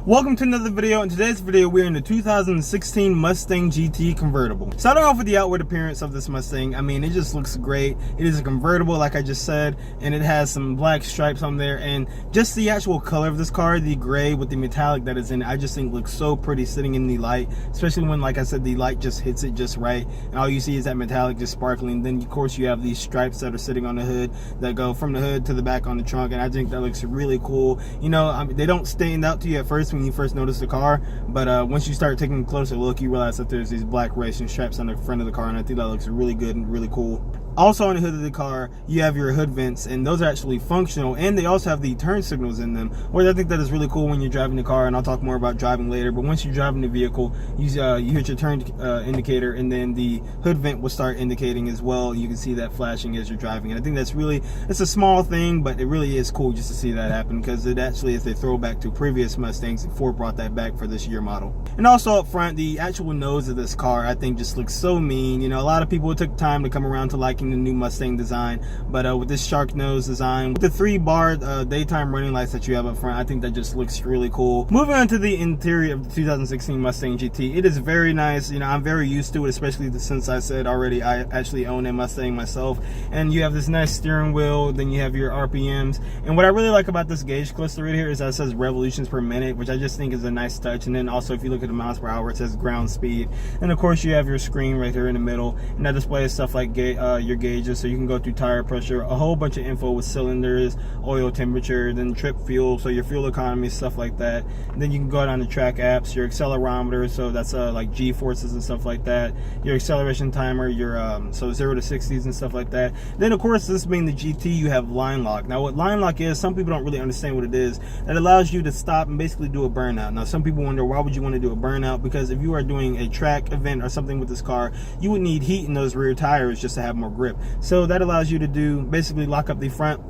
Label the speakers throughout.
Speaker 1: Welcome to another video. In today's video, we're in the 2016 Mustang GT convertible. Starting off with the outward appearance of this Mustang, I mean, it just looks great. It is a convertible, like I just said, and it has some black stripes on there, and just the actual color of this car, the gray with the metallic that is in it, I just think looks so pretty sitting in the light, especially when, like I said, the light just hits it just right, and all you see is that metallic just sparkling. Then, of course, you have these stripes that are sitting on the hood that go from the hood to the back on the trunk, and I think that looks really cool. You know, they don't stand out to you at first when you first notice the car, but once you start taking a closer look, you realize that there's these black racing stripes on the front of the car, and I think that looks really good and really cool. Also on the hood of the car, you have your hood vents, and those are actually functional, and they also have the turn signals in them, which I think that is really cool when you're driving the car, and I'll talk more about driving later. But once you're driving the vehicle, you hit your turn indicator, and then the hood vent will start indicating as well. You can see that flashing as you're driving, and I think that's really, it's a small thing, but it really is cool just to see that happen, because it actually is a throwback to previous Mustangs. Ford brought that back for this year model. And also up front, the actual nose of this car, I think, just looks so mean. You know, a lot of people took time to come around to liking the new Mustang design, but with this shark nose design, with the 3-bar daytime running lights that you have up front, I think that just looks really cool. Moving on to the interior of the 2016 Mustang GT, it is very nice. You know, I'm very used to it, especially since I said already I actually own a Mustang myself. And you have this nice steering wheel, then you have your RPMs, and what I really like about this gauge cluster right here is that it says revolutions per minute, which I just think is a nice touch. And then also, if you look at the miles per hour, it says ground speed. And of course, you have your screen right here in the middle, and that displays stuff like your gauges, so you can go through tire pressure, a whole bunch of info with cylinders, oil temperature, then trip fuel, so your fuel economy, stuff like that. And then you can go down to track apps, your accelerometer, so that's like G forces and stuff like that, your acceleration timer, your so 0 to 60s and stuff like that. Then of course, this being the GT, you have line lock. Now what line lock is, some people don't really understand what it is. That allows you to stop and basically do a burnout. Now some people wonder, why would you want to do a burnout? Because if you are doing a track event or something with this car, you would need heat in those rear tires just to have more grip. So that allows you to do, basically lock up the front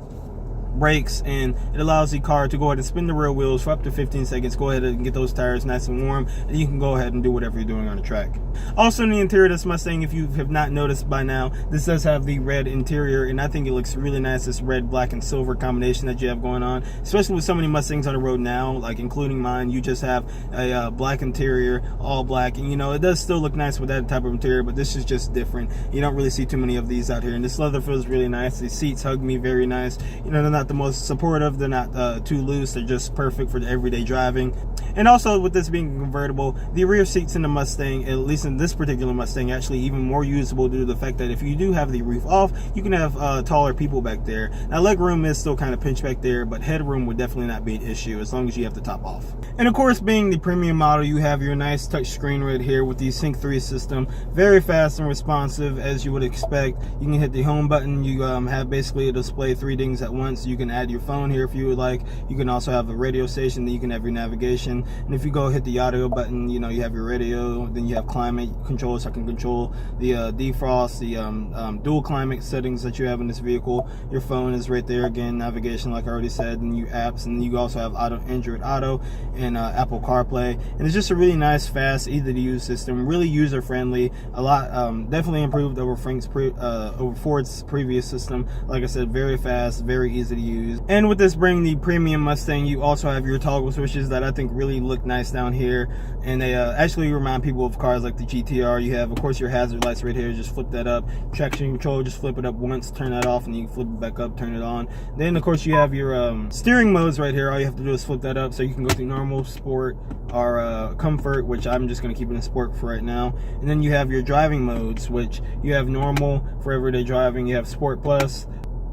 Speaker 1: brakes, and it allows the car to go ahead and spin the rear wheels for up to 15 seconds, go ahead and get those tires nice and warm, and you can go ahead and do whatever you're doing on the track. Also in the interior of this Mustang, if you have not noticed by now, this does have the red interior, and I think it looks really nice, this red, black, and silver combination that you have going on, especially with so many Mustangs on the road now, like including mine. You just have a black interior, all black, and you know, it does still look nice with that type of interior, but this is just different. You don't really see too many of these out here, and this leather feels really nice. The seats hug me very nice. You know, they're not the most supportive, they're not too loose, they're just perfect for the everyday driving. And also, with this being convertible, the rear seats in the Mustang, at least in this particular Mustang, actually even more usable due to the fact that if you do have the roof off, you can have taller people back there. Now leg room is still kind of pinched back there, but headroom would definitely not be an issue as long as you have the top off. And of course, being the premium model, you have your nice touch screen right here with the Sync 3 system, very fast and responsive as you would expect. You can hit the home button, you have basically a display 3 things at once. You can add your phone here if you would like. You can also have a radio station, then you can have your navigation, and if you go hit the audio button, you know, you have your radio, then you have climate control, so I can control the defrost, the dual climate settings that you have in this vehicle. Your phone is right there, again, navigation like I already said, and your apps, and you also have Android Auto and Apple CarPlay, and it's just a really nice, fast, easy to use system, really user friendly, a lot, definitely improved over Ford's previous system. Like I said, very fast, very easy to use. And with this being the premium Mustang, you also have your toggle switches that I think really look nice down here, and they actually remind people of cars like the GTR. You have, of course, your hazard lights right here, just flip that up. Traction control, just flip it up once, turn that off, and you can flip it back up, turn it on. Then of course you have your steering modes right here. All you have to do is flip that up, so you can go through normal, sport, or comfort, which I'm just going to keep it in sport for right now. And then you have your driving modes, which you have normal for everyday driving, you have sport plus,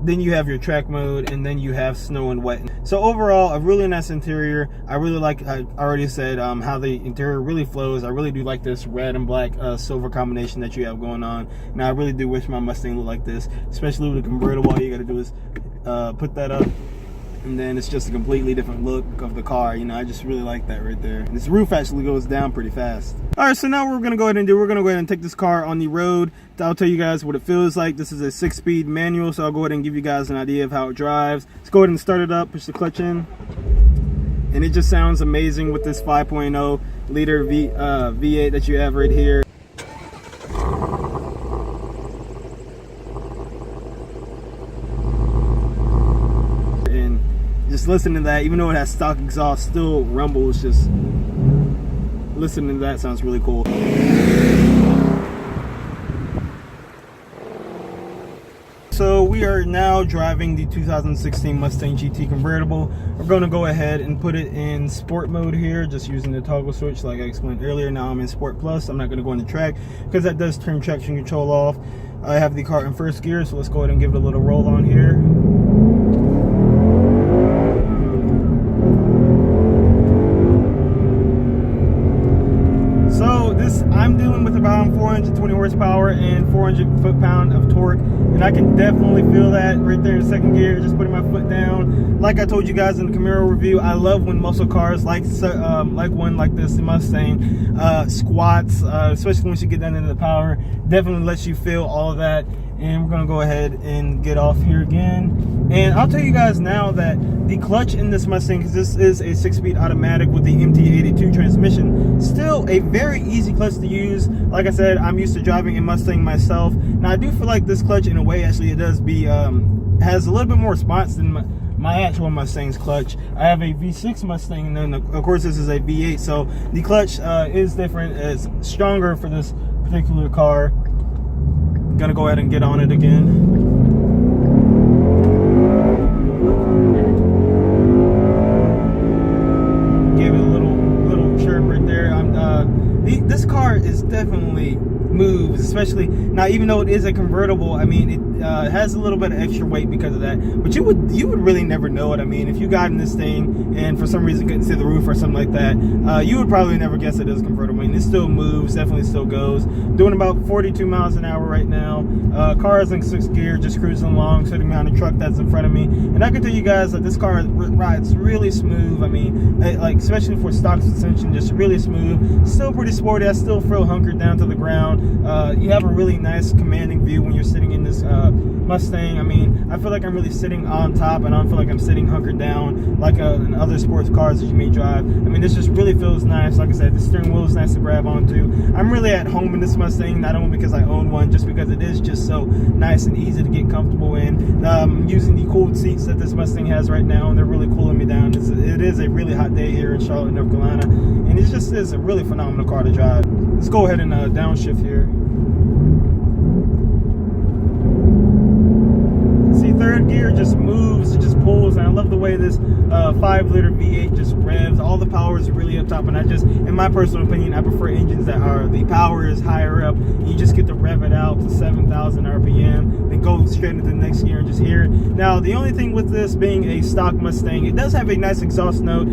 Speaker 1: then you have your track mode, and then you have snow and wet. So overall, a really nice interior. I really like, I already said, how the interior really flows. I really do like this red and black silver combination that you have going on. Now I really do wish my Mustang looked like this, especially with a convertible. All you got to do is put that up, and then it's just a completely different look of the car. You know, I just really like that right there. And this roof actually goes down pretty fast. All right, so now what we're gonna go ahead and do, we're gonna go ahead and take this car on the road. I'll tell you guys what it feels like. This is a 6-speed manual, so I'll go ahead and give you guys an idea of how it drives. Let's go ahead and start it up, push the clutch in, and it just sounds amazing with this 5.0 liter V8 that you have right here. just listen to that, even though it has stock exhaust, still rumbles. Just listening to that sounds really cool. So we are now driving the 2016 Mustang GT convertible. We're going to go ahead and put it in sport mode here, just using the toggle switch like I explained earlier. Now I'm in Sport Plus. I'm not going to go into track because that does turn traction control off. I have the car in first gear, so let's go ahead and give it a little roll on here. So this, I'm dealing with about 420 horsepower and 400 foot-pound of torque, and I can definitely feel that right there in second gear, just putting my foot down. Like I told you guys in the Camaro review, I love when muscle cars like one like this, the Mustang, squats, especially once you get down into the power, definitely lets you feel all of that. And we're gonna go ahead and get off here again. And I'll tell you guys now that the clutch in this Mustang, because this is a 6-speed automatic with the MT82 transmission, still a very easy clutch to use. Like I said, I'm used to driving a Mustang myself. Now I do feel like this clutch, in a way, actually it does be has a little bit more response than my actual Mustang's clutch. I have a V6 Mustang, and then of course this is a V8, so the clutch is different. It's stronger for this particular car. Gonna go ahead and get on it again. Give it a little chirp right there. This car is definitely moves, especially now, even though it is a convertible. I mean, it has a little bit of extra weight because of that, but you would really never know it. I mean, if you got in this thing and for some reason couldn't see the roof or something like that, you would probably never guess it is a convertible. I mean, it still moves, definitely still goes. Doing about 42 miles an hour right now. Car is in 6th gear, just cruising along, sitting behind the truck that's in front of me. And I can tell you guys that this car rides really smooth. I mean, like especially for stock suspension, just really smooth. Still pretty sporty. I still feel hunkered down to the ground. You have a really nice commanding view when you're sitting in this Mustang. I mean, I feel like I'm really sitting on top, and I don't feel like I'm sitting hunkered down like in other sports cars that you may drive. I mean, this just really feels nice. Like I said, the steering wheel is nice to grab onto. I'm really at home in this Mustang, not only because I own one, just because it is just so nice and easy to get comfortable in. I'm using the cooled seats that this Mustang has right now, and they're really cooling me down. It is a really hot day here in Charlotte, North Carolina, and it just is a really phenomenal car to drive. Let's go ahead and downshift here. See, third gear just moves, it just pulls, and I love the way this 5-liter V8 just revs. All the power is really up top, and I just, in my personal opinion, I prefer engines that are, the power is higher up, and you just get to rev it out to 7,000 RPM, then go straight into the next gear and just hear it. Now, the only thing with this being a stock Mustang, it does have a nice exhaust note.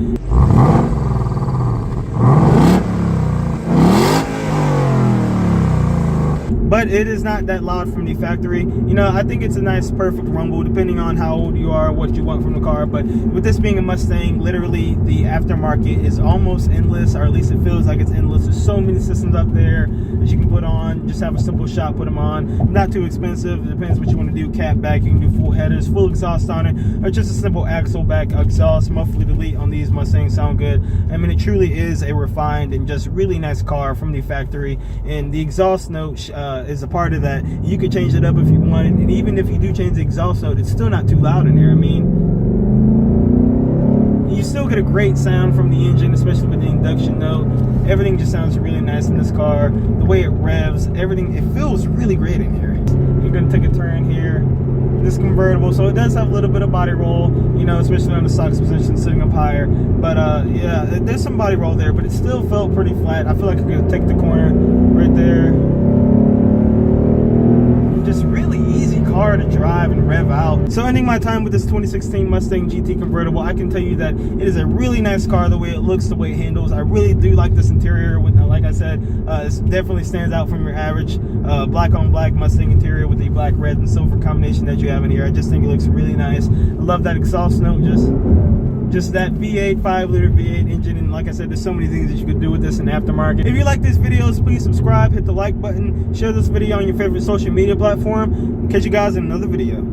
Speaker 1: But it is not that loud from the factory. You know, I think it's a nice, perfect rumble, depending on how old you are, what you want from the car. But with this being a Mustang, literally the aftermarket is almost endless, or at least it feels like it's endless. There's so many systems up there that you can put on. Just have a simple shot, put them on. Not too expensive. It depends what you want to do. Cat back, you can do full headers, full exhaust on it, or just a simple axle back exhaust. Muffler delete on these Mustangs sound good. I mean, it truly is a refined and just really nice car from the factory. And the exhaust note is a part of that. You could change it up if you want, and even if you do change the exhaust note, it's still not too loud in there. I mean, you still get a great sound from the engine, especially with the induction note. Everything just sounds really nice in this car. The way it revs, everything, it feels really great in here. You're gonna take a turn here. This convertible, so it does have a little bit of body roll, you know, especially on the stock position sitting up higher. But yeah, there's some body roll there, but it still felt pretty flat. I feel like I could take the corner right there. Just really easy car to drive and rev out. So ending my time with this 2016 Mustang GT convertible, I can tell you that it is a really nice car, the way it looks, the way it handles. I really do like this interior. With, like I said, it definitely stands out from your average black on black Mustang interior with the black, red, and silver combination that you have in here. I just think it looks really nice. I love that exhaust note, just that V8, 5-liter V8 engine, and like I said, there's so many things that you could do with this in the aftermarket. If you like these videos, please subscribe, hit the like button, share this video on your favorite social media platform, and catch you guys in another video.